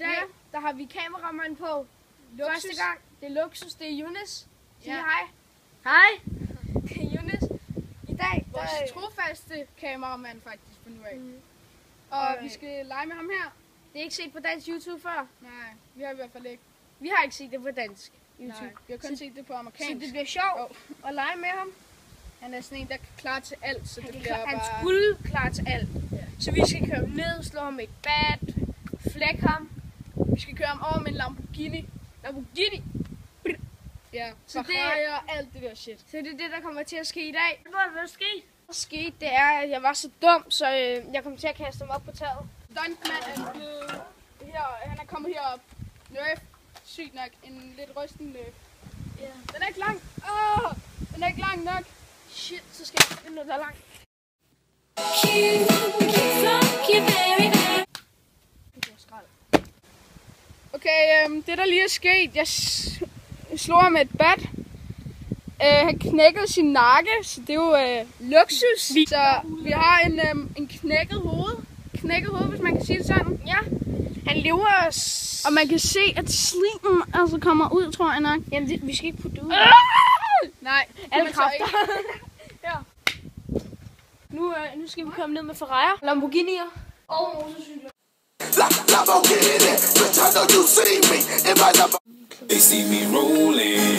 dag, der har vi kameramand på. Luksus. Første gang. Det er Luksus, det er Younes. Sig hej. Hej. Det er Younes. I dag, Vores trofaste kameramand faktisk på nu af. og Vi skal lege med ham her. det er ikke set på dansk YouTube før. Nej, vi har i hvert fald ikke. Vi har ikke set det på dansk YouTube. Nej, vi har kun set det på Så amerikansk. det bliver sjovt at lege med ham. Han er sådan en, der kan klare til alt, så det Han bliver bare... skulle klar til alt. Så vi skal køre ham ned, slå ham med et bat, flække ham. Vi skal køre ham over med en Lamborghini. Ja, Så det- Ferrari og alt det der shit. Så det er det, der kommer til at ske i dag. Hvad er der sket? Der skete, det er, at jeg var så dum, så jeg kom til at kaste ham op på taget. Stuntman er blevet her, han er kommet herop. Nerf, sygt nok, en lidt rysten nerf. Ja. Den er ikke lang. Den er ikke lang nok. Shit, så skal jeg finde noget, der er langt. Det var skrald. Okay, det der lige er sket, jeg slog ham med et bat. Han knækkede sin nakke, så det er jo luksus. Så vi har en knækket hoved. Knækket hoved, hvis man kan sige det sådan. Ja, han lever... Og man kan se, at slimen altså kommer ud, tror jeg nok. Jamen, vi skal ikke putte det ud. Nej, Alle man så kræfter. ikke. Ja. Nu skal vi komme ned med Ferrari, Lamborghini'er og motorcykler. They see me rolling,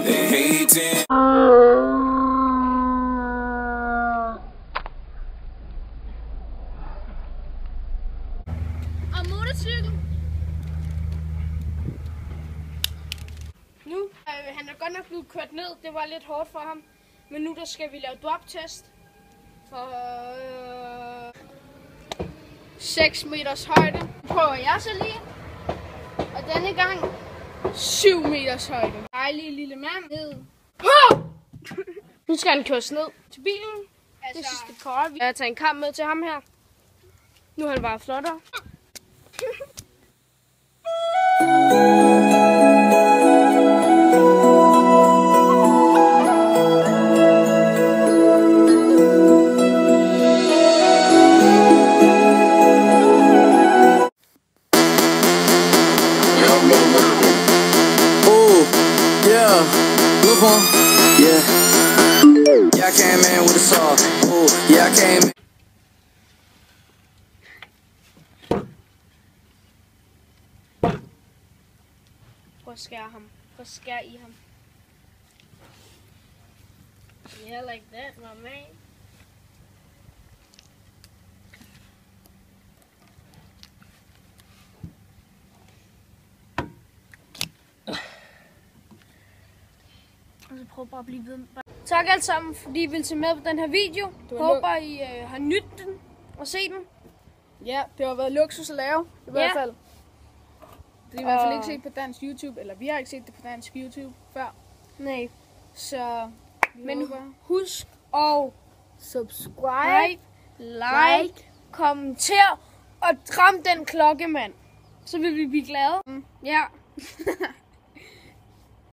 they hating. Og motorcykel. Nu, han er godt nok blevet kørt ned. Det var lidt hårdt for ham. Men nu der skal vi lave drop-test. For 6 meters højde. prøver jeg så lige. Og denne gang 7 meters højde. dejlige lille mand ned. Nu skal han køres ned til bilen. Det er sidste kort. Jeg har taget en kamp med til ham her. Nu er han bare flottere. Ooh, yeah, look on, yeah. Yeah, I came in with a saw. Ooh, yeah, I came in. Prøv at skære ham. Prøv at skære i ham. Yeah, like that, my man. Og så prøv bare at blive ved. Tak alle sammen, fordi I ville se med på den her video. Håber I har nydt den og set den. Ja, det har været luksus at lave. I hvert fald. Det er i hvert fald ikke set på dansk YouTube, eller vi har ikke set det på dansk YouTube før. Nej. Så Men husk at subscribe, like, kommenter og dram den klokke, mand. Så vil vi blive glade. Ja.